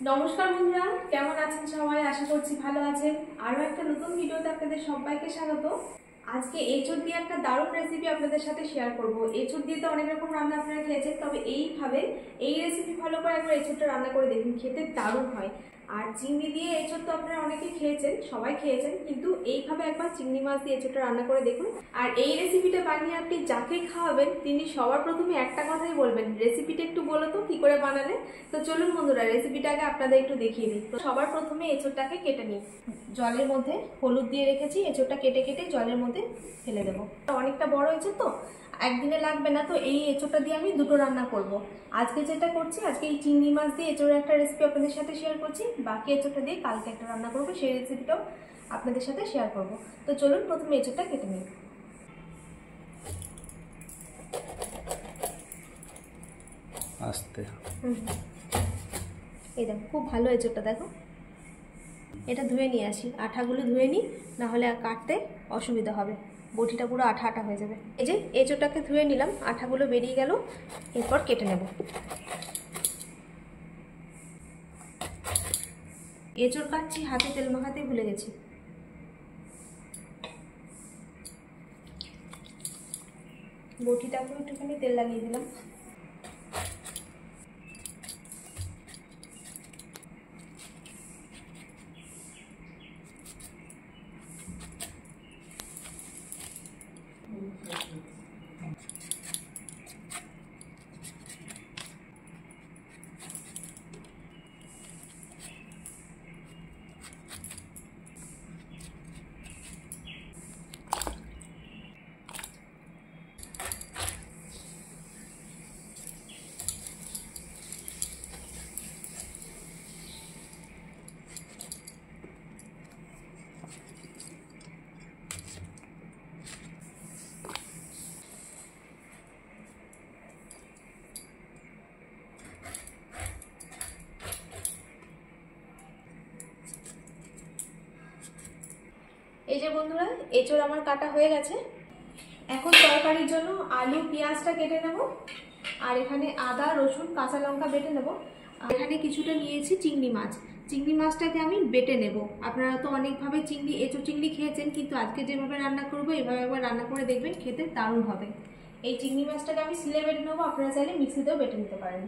নমস্কার বন্ধুরা, কেমন আছেন সবাই? আশা করছি ভালো আছেন। আরও একটা নতুন ভিডিওতে আপনাদের সবাইকে স্বাগত। আজকে এঁচোড় দিয়ে একটা দারুণ রেসিপি আপনাদের সাথে শেয়ার করব। এঁচোড় দিয়ে তো অনেক রকম রান্না আপনারা খেয়েছেন, তবে এইভাবে এই রেসিপি ফলো করে একবার এঁচোড়টা রান্না করে দেখুন, খেতে দারুণ হয়। আর চিংড়ি দিয়ে এঁচোড় তো আপনারা অনেকেই খেয়েছেন, সবাই খেয়েছেন, কিন্তু এইভাবে একবার চিংড়ি মাছ দিয়ে এঁচোড়টা রান্না করে দেখুন। আর এই রেসিপিটা বানিয়ে আপনি যাকে খাওয়াবেন তিনি সবার প্রথমে একটা কথাই বলবেন, রেসিপিটা একটু বলো তো কি করে বানালে। তো চলুন বন্ধুরা, রেসিপিটাকে আপনাদের একটু দেখিয়ে দিই। তো সবার প্রথমে এঁচোড়টাকে কেটে নিই। জলের মধ্যে হলুদ দিয়ে রেখেছি, এঁচোড়টা কেটে কেটে জলের মধ্যে ফেলে দেবো। অনেকটা বড় এঁচোড় তো একদিনে লাগবে না, তো এই এঁচোড়টা দিয়ে আমি দুটো রান্না করব। আজকে যেটা করছি, আজকে এই চিংড়ি মাছ দিয়ে এঁচোড়ের একটা রেসিপি আপনাদের সাথে শেয়ার করছি, বাকি এঁচোড়টা দিয়ে কালকে একটা রান্না করবো, সেই রেসিপিটাও আপনাদের সাথে শেয়ার করব। তো চলুন প্রথমে এঁচোড়টা কেটে নিই। আস্তে এই দেখো, খুব ভালো এঁচোড়টা, দেখো। এটা ধুয়ে নিয়ে আসি, আঠাগুলো ধুয়ে নিই, না হলে কাটতে অসুবিধা হবে, বটিটা পুরো আঠা আঠা হয়ে যাবে। এই যে এঁচোড়টাকে ধুয়ে নিলাম, আঠাগুলো বেরিয়ে গেল, এরপর কেটে নেব। এঁচোড় কাটছি, হাতে তেল মাখাতে ভুলে গেছি। বটিটাকে একটুখানি তেল লাগিয়ে দিলাম। এই যে বন্ধুরা, এঁচোড় আমার কাটা হয়ে গেছে। এখন তরকারির জন্য আলু পেঁয়াজটা কেটে নেব, আর এখানে আদা রসুন কাঁচা লঙ্কা বেটে নেব। আর এখানে কিছুটা নিয়েছি চিংড়ি মাছ। চিংড়ি মাছটাকে আমি বেটে নেব। আপনারা তো অনেকভাবে এঁচোড় চিংড়ি খেয়েছেন, কিন্তু আজকে যেভাবে রান্না করবো এভাবে একবার রান্না করে দেখবেন, খেতে দারুণ হবে। এই চিংড়ি মাছটাকে আমি শিলে বেটে নেবো, আপনারা চাইলে মিক্সিতেও বেটে নিতে পারেন।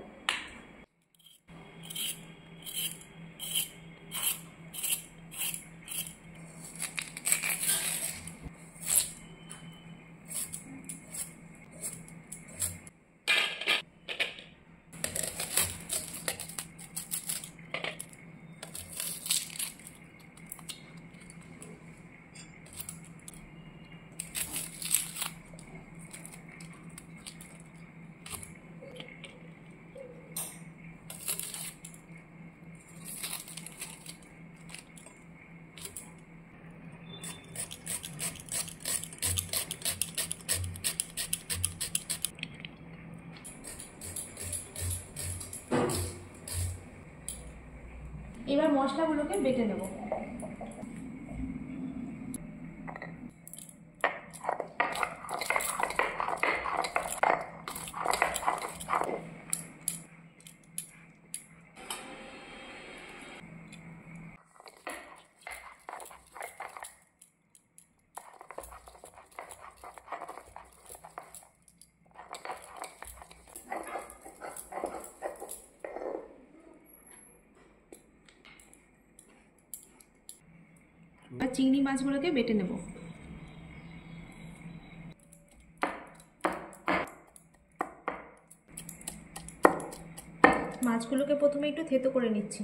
এবার মশলাগুলোকে বেটে নেব। চিংড়ি মাছগুলোকে বেটে নেব। মাছগুলোকে প্রথমে একটু থেতো করে নিচ্ছি।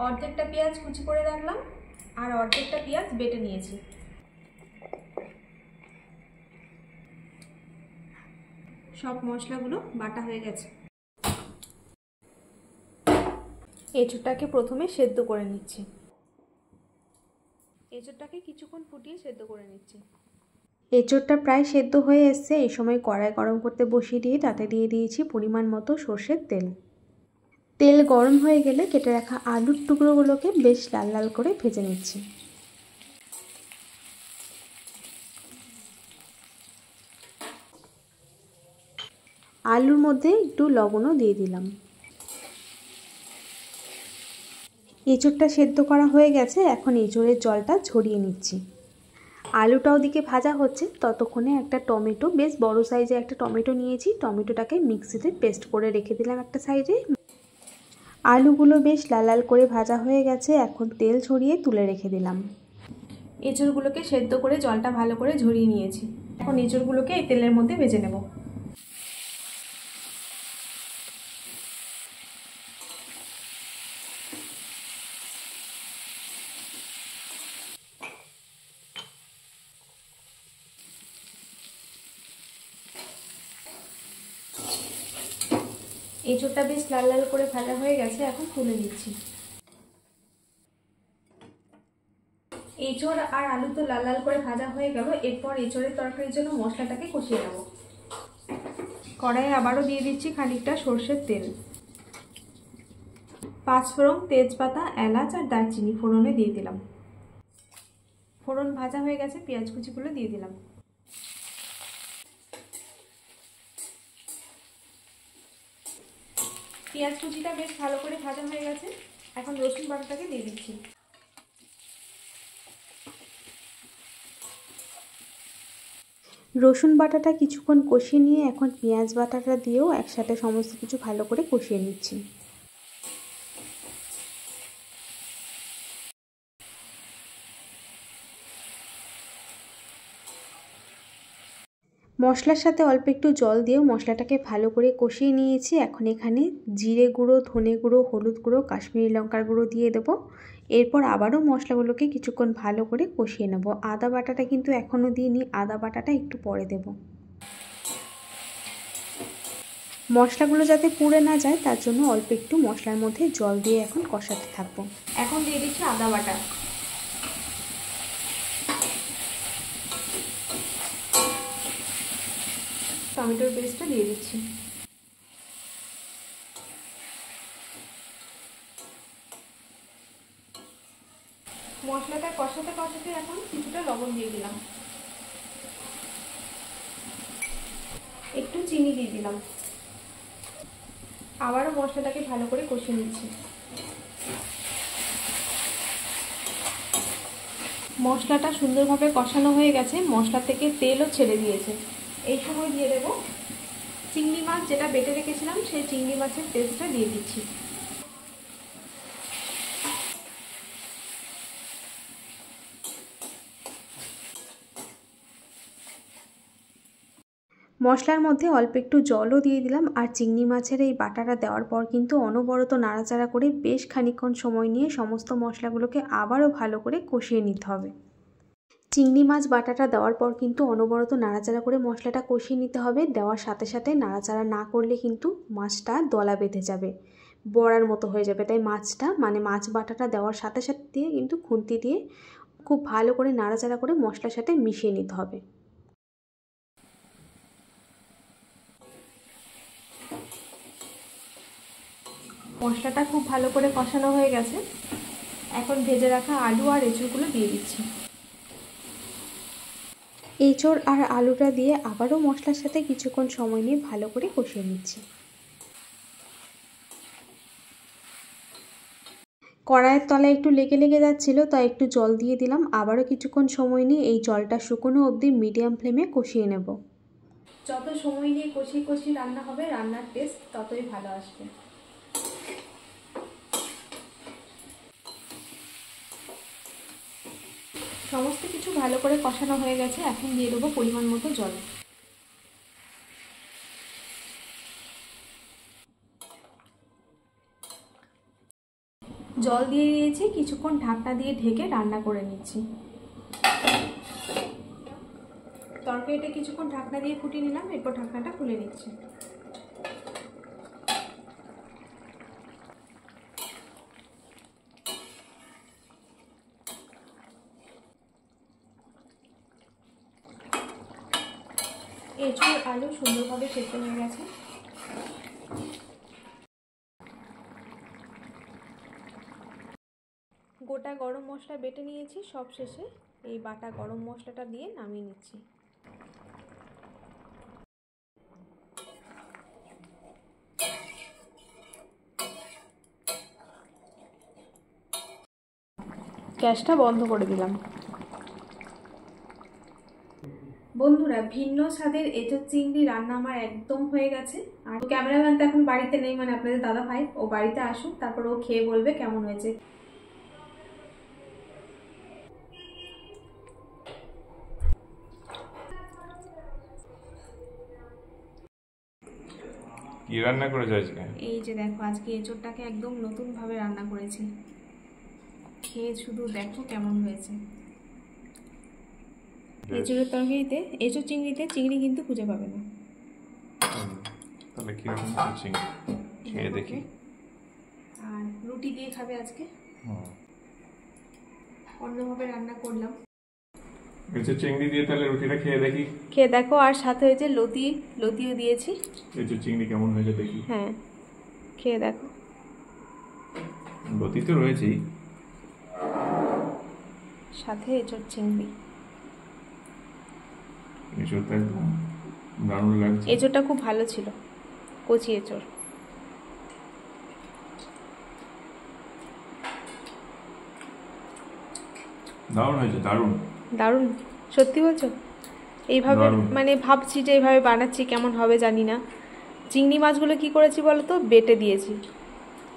অর্ধেকটা পেঁয়াজ কুচি করে রাখলাম, আর অর্ধেকটা পেঁয়াজ বেটে নিয়েছি। সব মশলাগুলো বাটা হয়ে গেছে। এঁচোড়টাকে প্রথমে সেদ্ধ করে নিচ্ছি। এঁচোড়টাকে কিছুক্ষণ ফুটিয়ে সেদ্ধ করে নিচ্ছি। এঁচোড়টা প্রায় সেদ্ধ হয়ে এসছে। এই সময় কড়াই গরম করতে বসিয়ে দিয়ে তাতে দিয়ে দিয়েছি পরিমাণ মতো সর্ষের তেল। তেল গরম হয়ে গেলে কেটে রাখা আলুর টুকরোগুলোকে বেশ লাল লাল করে ভেজে নিচ্ছি। আলুর মধ্যে একটু লবণও দিয়ে দিলাম। এঁচোড়টা সেদ্ধ করা হয়ে গেছে, এখন এঁচোড়ের জলটা ঝরিয়ে নিচ্ছি। আলুটা ওদিকে ভাজা হচ্ছে, ততক্ষণে একটা টমেটো, বেশ বড় সাইজে একটা টমেটো নিয়েছি, টমেটোটাকে মিক্সিতে পেস্ট করে রেখে দিলাম একটা সাইডে। আলুগুলো বেশ লাল লাল করে ভাজা হয়ে গেছে, এখন তেল ঝরিয়ে তুলে রেখে দিলাম। এঁচোড়গুলোকে সেদ্ধ করে জলটা ভালো করে ঝরিয়ে নিয়েছি। এখন এঁচোড়গুলোকে এই তেলের মধ্যে ভেজে নেব। এঁচোড়টা বেশ লাল লাল করে ভাজা হয়ে গেছে, এখন তুলে নিচ্ছি। এঁচোড় আর আলু তো লাল লাল করে ভাজা হয়ে গেল। এরপর এঁচোড়ের তরকারির জন্য মশলাটাকে কষিয়ে নেব। কড়াইয়ে আবারও দিয়ে দিচ্ছি খানিকটা সর্ষের তেল। 5 ফোড়ন, তেজপাতা, এলাচ আর দারচিনি ফোড়নে দিয়ে দিলাম। ফোড়ন ভাজা হয়ে গেছে, পেঁয়াজ কুচিগুলো দিয়ে দিলাম। পেঁয়াজ কুচিটা বেশ ভালো করে ভাজা হয়ে গেছে, এখন রসুন বাটাটাকে দিয়ে দিচ্ছি। রসুন বাটাটা কিছুক্ষণ কষিয়ে নিয়ে এখন পেঁয়াজ বাটাটা দিয়েও একসাথে সমস্ত কিছু ভালো করে কষিয়ে নিচ্ছি। মশলার সাথে অল্প একটু জল দিয়েও মশলাটাকে ভালো করে কষিয়ে নিয়েছি। এখন এখানে জিরে গুঁড়ো, ধনে গুঁড়ো, হলুদ গুঁড়ো, কাশ্মীরি লঙ্কার গুঁড়ো দিয়ে দেবো। এরপর আবারও মশলাগুলোকে কিছুক্ষণ ভালো করে কষিয়ে নেব। আদা বাটাটা কিন্তু এখনও দিইনি, আদা বাটাটা একটু পরে দেব। মশলাগুলো যাতে পুড়ে না যায় তার জন্য অল্প একটু মশলার মধ্যে জল দিয়ে এখন কষাতে থাকবো। এখন দিয়ে দিচ্ছি আদা বাটা। টমেটোর পেস্টটা দিয়ে দিচ্ছি। মশলাটা কষাতে কষাতে এখন কিছুটা লবণ দিয়ে দিলাম, একটু চিনি দিয়ে দিলাম। আবারও মশলাটাকে ভালো করে কষিয়ে নিচ্ছি। মশলাটা সুন্দরভাবে কষানো হয়ে গেছে, মশলা থেকে তেলও ছেড়ে দিয়েছে। এই সময় দিয়ে দেব চিংড়ি মাছ, যেটা বেটে রেখেছিলাম সেই চিংড়ি মাছের পেস্টটা দিয়ে দিচ্ছি। মশলার মধ্যে অল্প একটু জলও দিয়ে দিলাম, আর চিংড়ি মাছের এই বাটাটা দেওয়ার পর কিন্তু অনবরত নাড়াচাড়া করে বেশ খানিকক্ষণ সময় নিয়ে সমস্ত মশলাগুলোকে আবারও ভালো করে কষিয়ে নিতে হবে। চিংড়ি মাছ বাটাটা দেওয়ার পর কিন্তু অনবরত নাড়াচাড়া করে মশলাটা কষিয়ে নিতে হবে। দেওয়ার সাথে সাথে নাড়াচাড়া না করলে কিন্তু মাছটা দলা বেঁধে যাবে, বড়ার মতো হয়ে যাবে। তাই মাছটা মাছ বাটাটা দেওয়ার সাথে সাথে দিয়ে কিন্তু খুন্তি দিয়ে খুব ভালো করে নাড়াচাড়া করে মশলার সাথে মিশিয়ে নিতে হবে। মশলাটা খুব ভালো করে কষানো হয়ে গেছে, এখন ভেজে রাখা আলু আর এঁচোড়গুলো দিয়ে দিচ্ছি। এঁচোড় আর আলুটা দিয়ে আবারও মশলার সাথে কিছুক্ষণ সময় নিয়ে ভালো করে কষিয়ে নিচ্ছি। কড়াইয়ের তলায় একটু লেগে লেগে যাচ্ছিল, তাই একটু জল দিয়ে দিলাম। আবারও কিছুক্ষণ সময় নিয়ে এই জলটা শুকনো অবধি মিডিয়াম ফ্লেমে কষিয়ে নেব। যত সময় নিয়ে কষিয়ে কষিয়ে রান্না হবে, রান্নার টেস্ট ততই ভালো আসবে। সমস্ত কিছু ভালো করে কষানো হয়ে গেছে, এখন দিয়ে দেবো পরিমাণ মতো জল। জল দিয়ে দিয়েছি, কিছুক্ষণ ঢাকনা দিয়ে ঢেকে রান্না করে নিচ্ছি। তরকারিটা কিছুক্ষণ ঢাকনা দিয়ে ফুটিয়ে নিলাম, এরপর ঢাকনাটা খুলে নিচ্ছি। এঁচোড় আলু সুন্দরভাবে সেদ্ধ হয়ে গেছে। গোটা গরম মশলা বেটে নিয়েছি, সব শেষে এই বাটা গরম মশলাটা দিয়ে নামিয়ে নিচ্ছি। গ্যাসটা বন্ধ করে দিলাম। বন্ধুরা, ভিন্ন স্বাদের এঁচোড় চিংড়ি রান্না আমার একদম হয়ে গেছে। আর ক্যামেরাম্যান তো এখন বাড়িতে নেই, মানে আপনাদের দাদা ভাই, ও বাড়িতে আসুক, তারপর ও খেয়ে বলবে কেমন হয়েছে। কি রান্না করেছে আজকে? এই যে দেখো, আজকে এঁচোড়টাকে একদম নতুন ভাবে রান্না করেছি। খেয়ে শুধু দেখো কেমন হয়েছে। এঁচোড়ের তরকারিতে, এঁচোড় চিংড়িতে চিংড়ি কিন্তু খুঁজে পাবে না। তাহলে কিরকম চিংড়ি খেয়ে দেখি। আর রুটি দিয়ে খাবে আজকে, অন্যভাবে রান্না করলাম। এঁচোড় চিংড়ি দিয়ে তাহলে রুটিটা খেয়ে দেখি। খেয়ে দেখো, আর সাথে হয়েছে লতিও দিয়েছি। এঁচোড় চিংড়ি কেমন হয়েছে দেখি। হ্যাঁ, খেয়ে দেখো। লতি তো রয়েছেই, সাথে এঁচোড় চিংড়ি। এঁচোড়টা একদম দারুণ লাগছে। এঁচোড়টা খুব ভালো ছিল, কচি এঁচোড়। দারুণ হয়েছে, দারুণ দারুণ। সত্যি বলছো? এইভাবে মানে ভাবছি যে এইভাবে বানাচ্ছি কেমন হবে জানি না। চিংড়ি মাছগুলো কি করেছি বলো তো, বেটে দিয়েছি,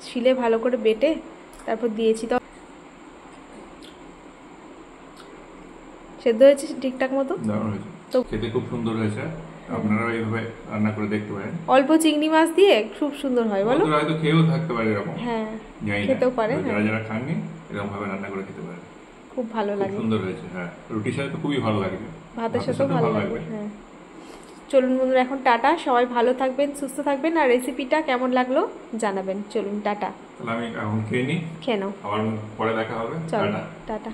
শিলে ভালো করে বেটে তারপর দিয়েছি। তো সেদ্ধ হয়েছে ঠিকঠাক মতো। দারুণ হয়েছে, তো খেতে খুব সুন্দর হয়েছে। আপনারা এইভাবে রান্না করে দেখতে পারেন। অল্প চিংড়ি মাছ দিয়ে খুব সুন্দর হয়, বলো? হয়তো খেয়েও থাকতে পারে এরকম। হ্যাঁ, জানি না, খেতেও পারে। যারা যারা খাননি এরকম ভাবে রান্না করে খেতে পারে, খুব ভালো লাগে। সুন্দর হয়েছে। হ্যাঁ, রুটির সাথে তো খুবই ভালো লাগবে, ভাতের সাথেও ভালো লাগবে। হ্যাঁ, চলুন বন্ধুরা, এখন টাটা। সবাই ভালো থাকবেন, সুস্থ থাকবেন, আর রেসিপিটা কেমন লাগলো জানাবেন। চলুন টাটা। তাহলে আমি এখন খেয়ে নিই, খেয়ে নাও। আবার পরে দেখা হবে। চলো টাটা। টাটা।